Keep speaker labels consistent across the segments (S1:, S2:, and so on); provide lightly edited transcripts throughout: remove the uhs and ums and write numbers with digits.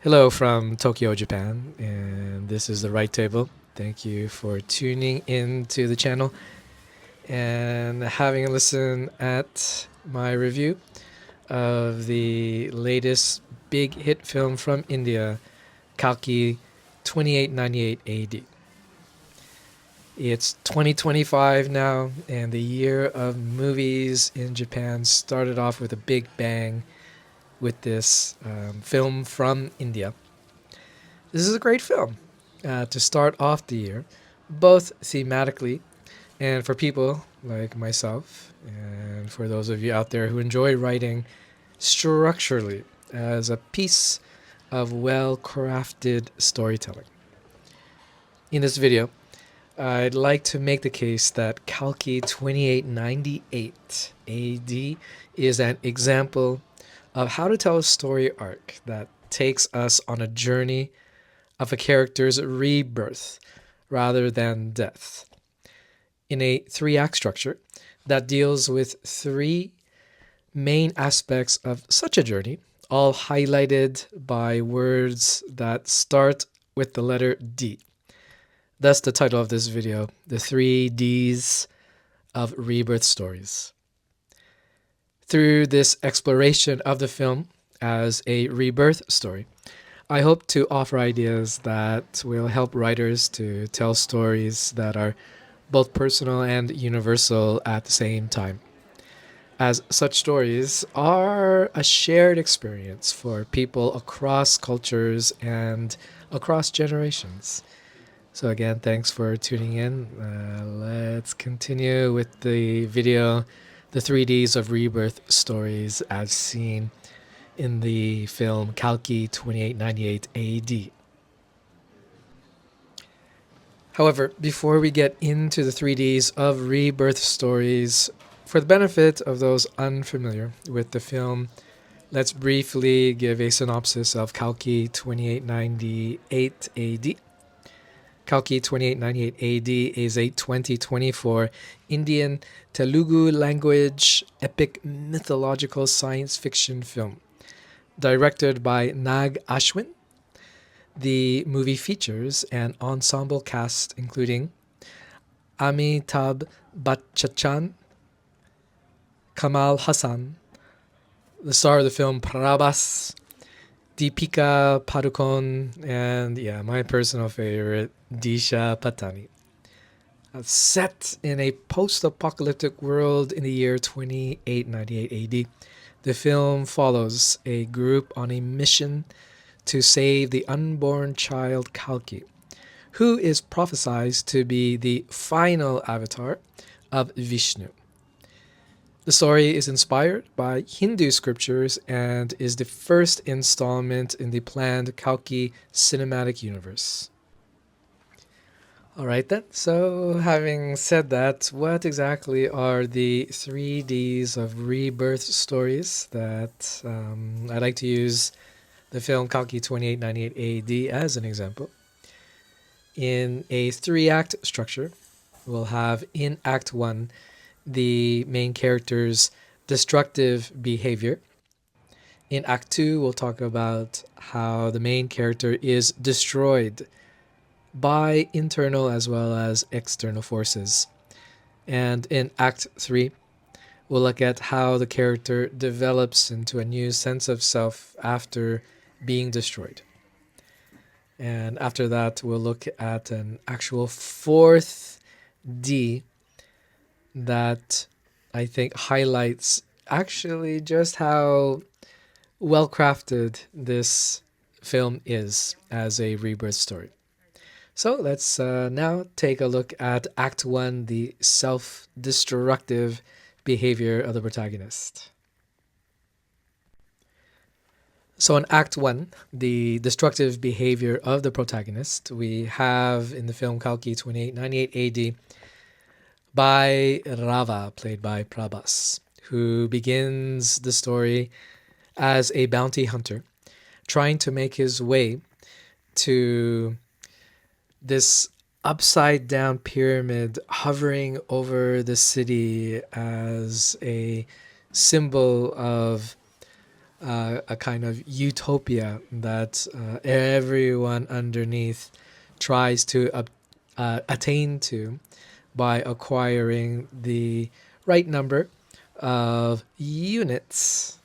S1: Hello from Tokyo, Japan, and this is the Right Table. Thank you for tuning in to the channel and having a listen at my review of the latest big hit film from India, Kalki 2898 AD. It's 2025 now, and the year of movies in Japan started off with a big bang with this film from India. This is a great film to start off the year, both thematically and for people like myself, and for those of you out there who enjoy writing structurally as a piece of well crafted storytelling. In this video, I'd like to make the case that Kalki 2898 AD is an example of how to tell a story arc that takes us on a journey of a character's rebirth rather than death, in a three-act structure that deals with three main aspects of such a journey, all highlighted by words that start with the letter D. That's the title of this video, The 3Ds of Rebirth Stories. Through this exploration of the film as a rebirth story, I hope to offer ideas that will help writers to tell stories that are both personal and universal at the same time, as such stories are a shared experience for people across cultures and across generations. So again, thanks for tuning in. Let's continue with the video, The 3Ds of Rebirth Stories as seen in the film Kalki 2898 AD. However, before we get into the 3Ds of Rebirth Stories, for the benefit of those unfamiliar with the film, let's briefly give a synopsis of Kalki 2898 AD. Kalki 2898 AD is a 2024 Indian Telugu language epic mythological science fiction film directed by Nag Ashwin. The movie features an ensemble cast including Amitabh Bachchan, Kamal Hassan, the star of the film Prabhas, Deepika Padukone, and my personal favorite, Disha Patani. Set in a post-apocalyptic world in the year 2898 AD, the film follows a group on a mission to save the unborn child Kalki, who is prophesied to be the final avatar of Vishnu. The story is inspired by Hindu scriptures and is the first installment in the planned Kalki cinematic universe. Alright then, so having said that, what exactly are the 3Ds of rebirth stories that I like to use the film Kalki 2898 AD as an example? In a three-act structure, we'll have in Act 1 the main character's destructive behavior. In Act 2, we'll talk about how the main character is destroyed by internal as well as external forces. And in Act 3, we'll look at how the character develops into a new sense of self after being destroyed. And after that, we'll look at an actual fourth D that I think highlights actually just how well crafted this film is as a rebirth story. So let's now take a look at Act 1, the self-destructive behavior of the protagonist. So in Act 1, the destructive behavior of the protagonist, we have in the film Kalki 2898 AD by Rava, played by Prabhas, who begins the story as a bounty hunter, trying to make his way to this upside down pyramid hovering over the city as a symbol of a kind of utopia that everyone underneath tries to attain to by acquiring the right number of units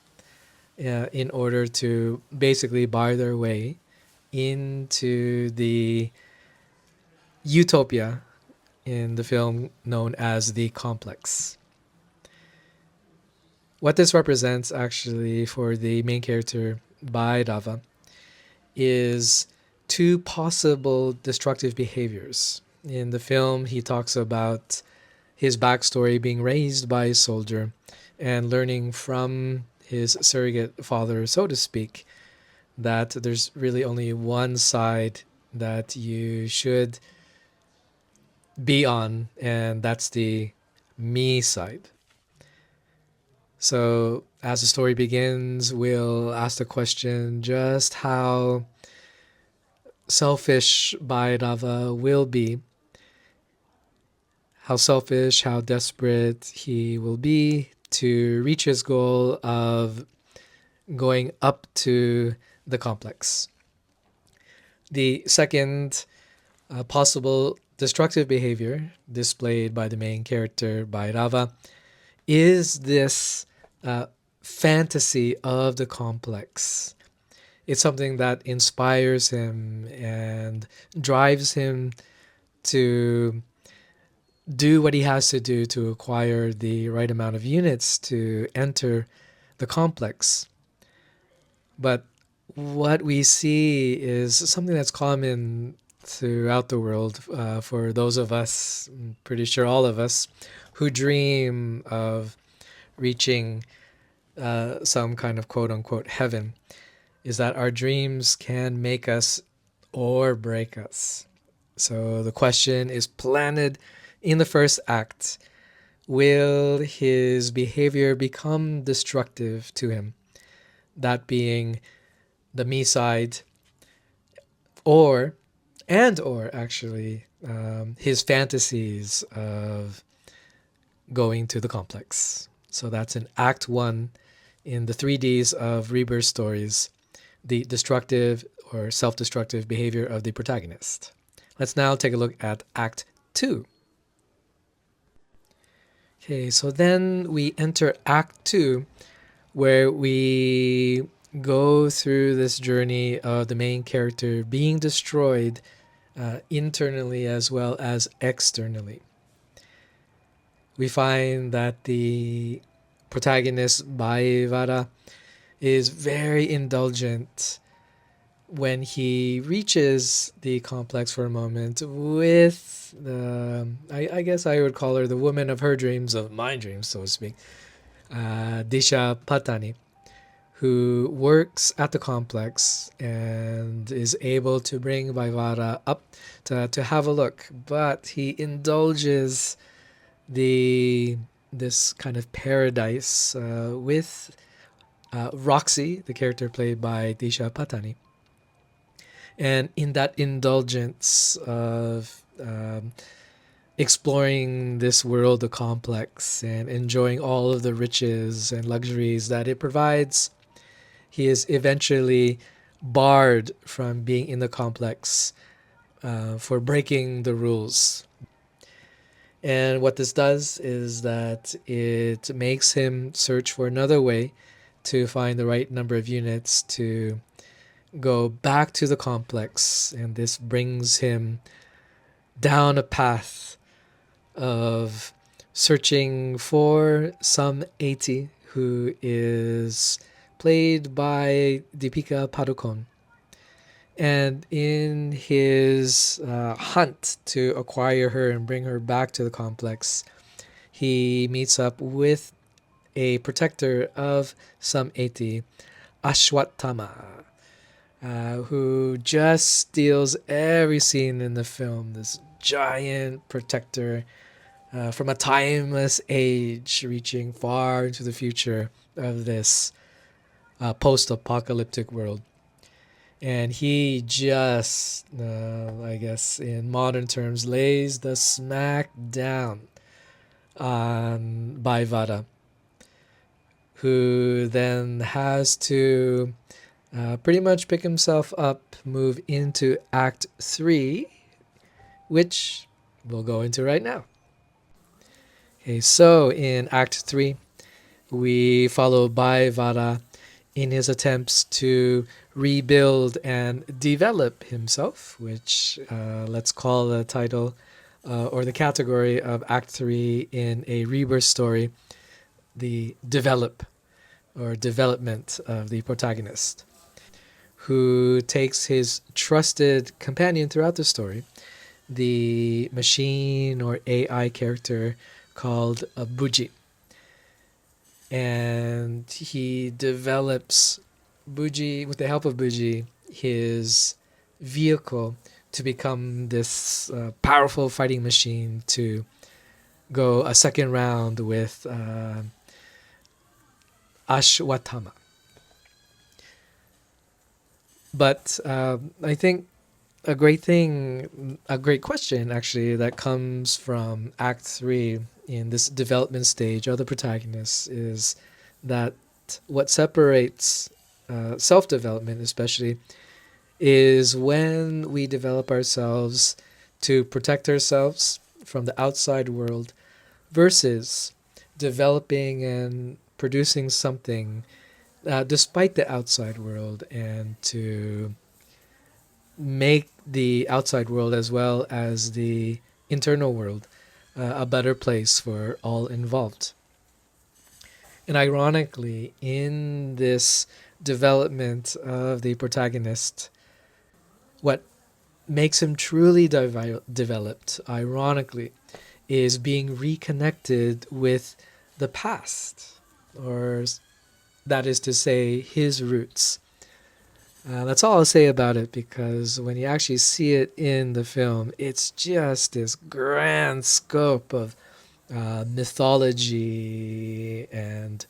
S1: in order to basically buy their way into the utopia in the film known as the complex. What this represents actually for the main character Bhairava is two possible destructive behaviors. In the film, he talks about his backstory being raised by a soldier and learning from his surrogate father, so to speak, that there's really only one side that you should be on, and that's the me side. So, as the story begins, we'll ask the question just how selfish Bhairava will be, how selfish, how desperate he will be to reach his goal of going up to the complex. The second possible destructive behavior displayed by the main character, Bhairava, is this fantasy of the complex. It's something that inspires him and drives him to do what he has to do to acquire the right amount of units to enter the complex. But what we see is something that's common throughout the world for those of us, I'm pretty sure all of us, who dream of reaching some kind of quote unquote heaven, is that our dreams can make us or break us. So the question is planted in the first act. Will his behavior become destructive to him? That being the me side, or actually his fantasies of going to the complex. So that's in Act 1 in the 3Ds of Rebirth stories, the destructive or self-destructive behavior of the protagonist. Let's now take a look at Act 2. Okay, so then we enter Act 2, where we go through this journey of the main character being destroyed internally as well as externally. We find that the protagonist, Bhaivara, is very indulgent when he reaches the complex for a moment with I guess I would call her the woman of her dreams, of my dreams, so to speak, Disha Patani, who works at the complex and is able to bring Vaivara up to have a look. But he indulges this kind of paradise with Roxy, the character played by Disha Patani. And in that indulgence of exploring this world, the complex, and enjoying all of the riches and luxuries that it provides, he is eventually barred from being in the complex for breaking the rules. And what this does is that it makes him search for another way to find the right number of units to go back to the complex. And this brings him down a path of searching for some 80 who is played by Deepika Padukone. And in his hunt to acquire her and bring her back to the complex, he meets up with a protector of some 80, Ashwatthama, who just steals every scene in the film. This giant protector from a timeless age reaching far into the future of this post-apocalyptic world. And he just, I guess in modern terms, lays the smack down on Bhaivara, who then has to pretty much pick himself up, move into Act 3, which we'll go into right now. Okay, so in Act 3, we follow Bhai Vara in his attempts to rebuild and develop himself, which let's call the title or the category of Act 3 in a rebirth story the develop or development of the protagonist, who takes his trusted companion throughout the story, the machine or AI character called Buji. And he develops Buji, with the help of Buji, his vehicle to become this powerful fighting machine to go a second round with Ashwatthama. But I think a great question actually that comes from Act 3 in this development stage of the protagonist is that what separates self-development especially is when we develop ourselves to protect ourselves from the outside world versus developing and producing something despite the outside world, and to make the outside world as well as the internal world a better place for all involved. And ironically, in this development of the protagonist, what makes him truly developed, ironically, is being reconnected with the past, or that is to say, his roots. That's all I'll say about it, because when you actually see it in the film, it's just this grand scope of mythology and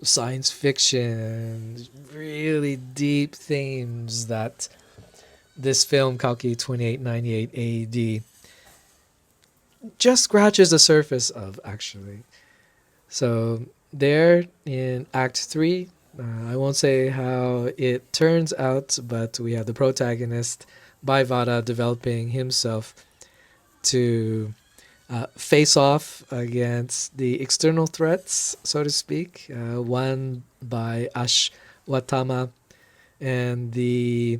S1: science fiction, really deep themes that this film, Kalki 2898 AD, just scratches the surface of, actually. So there in Act 3, I won't say how it turns out, but we have the protagonist, Bhaivada, developing himself to face off against the external threats, so to speak, one by Ashwatthama and the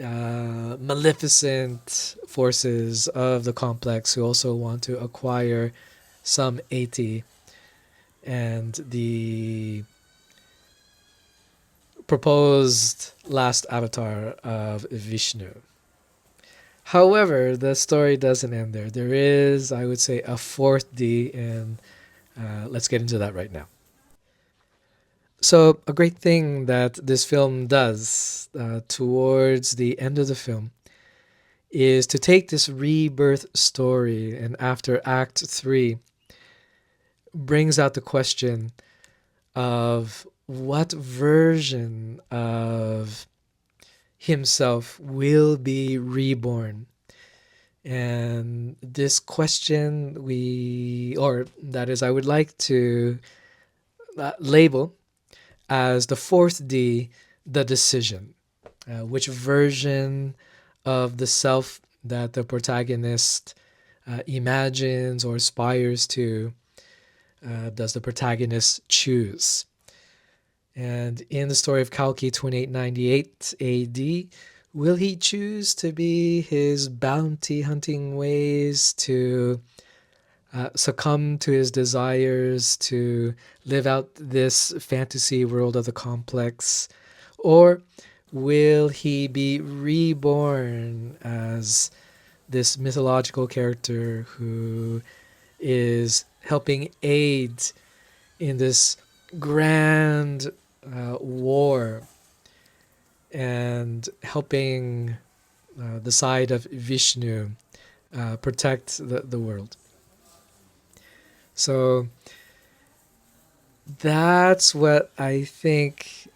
S1: maleficent forces of the complex, who also want to acquire some 80, and the proposed last avatar of Vishnu. However, the story doesn't end there. There is, I would say, a fourth D, and let's get into that right now. So, a great thing that this film does towards the end of the film is to take this rebirth story, and after Act 3, brings out the question of what version of himself will be reborn. And this question I would like to label as the fourth D, the decision. Which version of the self that the protagonist imagines or aspires to does the protagonist choose? And in the story of Kalki 2898 AD, will he choose to be his bounty hunting ways, to succumb to his desires, to live out this fantasy world of the complex? Or will he be reborn as this mythological character who is helping aid in this grand war and helping the side of Vishnu protect the world? So that's what I think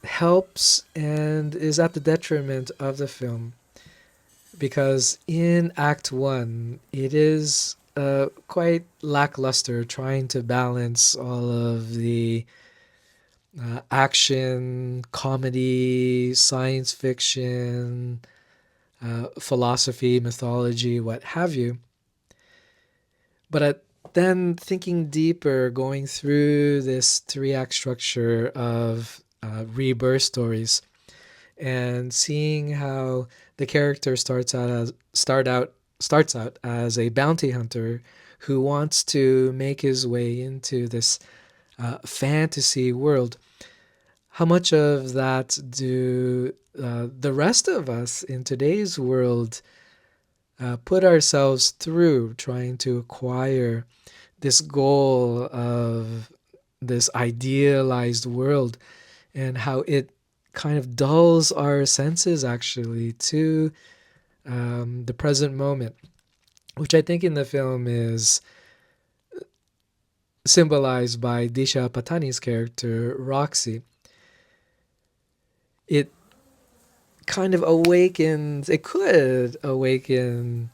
S1: helps and is at the detriment of the film, because in Act 1 it is quite lackluster, trying to balance all of the action, comedy, science fiction, philosophy, mythology, what have you. But then thinking deeper, going through this three-act structure of rebirth stories, and seeing how the character starts out as a bounty hunter who wants to make his way into this fantasy world. How much of that do the rest of us in today's world put ourselves through trying to acquire this goal of this idealized world, and how it kind of dulls our senses actually to the present moment, which I think in the film is symbolized by Disha Patani's character Roxy. It kind of awakens, it could awaken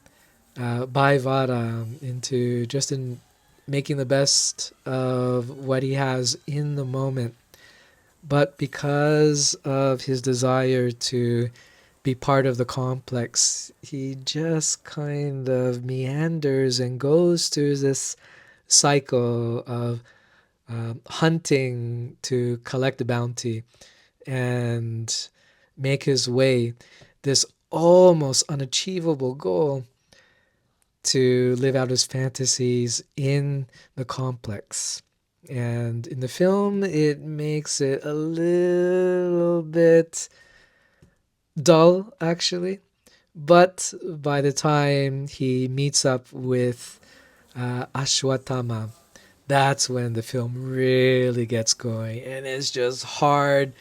S1: Bhaivara into just in making the best of what he has in the moment. But because of his desire to be part of the complex, he just kind of meanders and goes through this cycle of hunting to collect the bounty and make his way, this almost unachievable goal to live out his fantasies in the complex. And in the film, it makes it a little bit dull, actually. But by the time he meets up with Ashwatthama, that's when the film really gets going. And it's just hard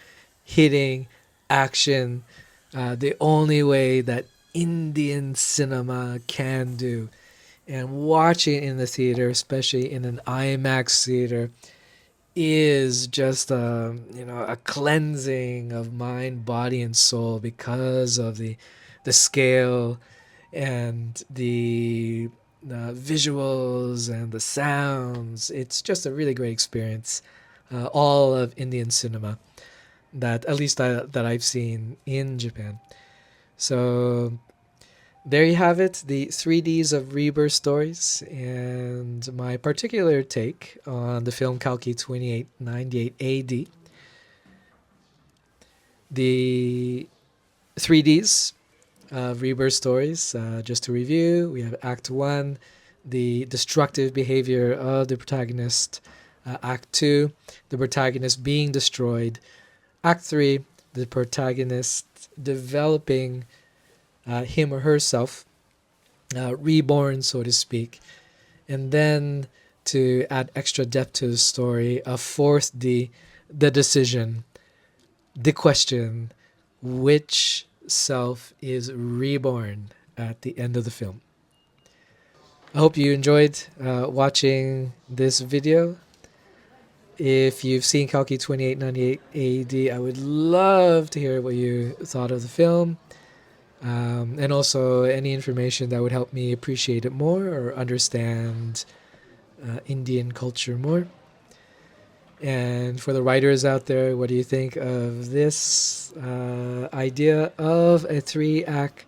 S1: hitting action, the only way that Indian cinema can do. And watching in the theater, especially in an IMAX theater, is just a cleansing of mind, body, and soul because of the scale and the visuals and the sounds. It's just a really great experience. All of Indian cinema that at least that I've seen in Japan. So there you have it, the 3Ds of Rebirth stories, and my particular take on the film Kalki 2898 AD. The 3Ds of Rebirth stories, just to review, we have Act 1, the destructive behavior of the protagonist. Act 2, the protagonist being destroyed. Act 3, the protagonist developing him or herself, reborn, so to speak. And then to add extra depth to the story, a fourth D, the decision, the question, which self is reborn at the end of the film. I hope you enjoyed watching this video. If you've seen Kalki 2898 AD, I would love to hear what you thought of the film. And also any information that would help me appreciate it more or understand Indian culture more. And for the writers out there, what do you think of this idea of a three-act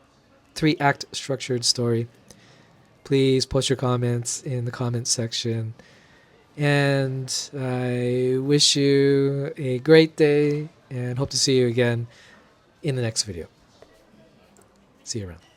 S1: structured story? Please post your comments in the comments section. And I wish you a great day and hope to see you again in the next video. See you around.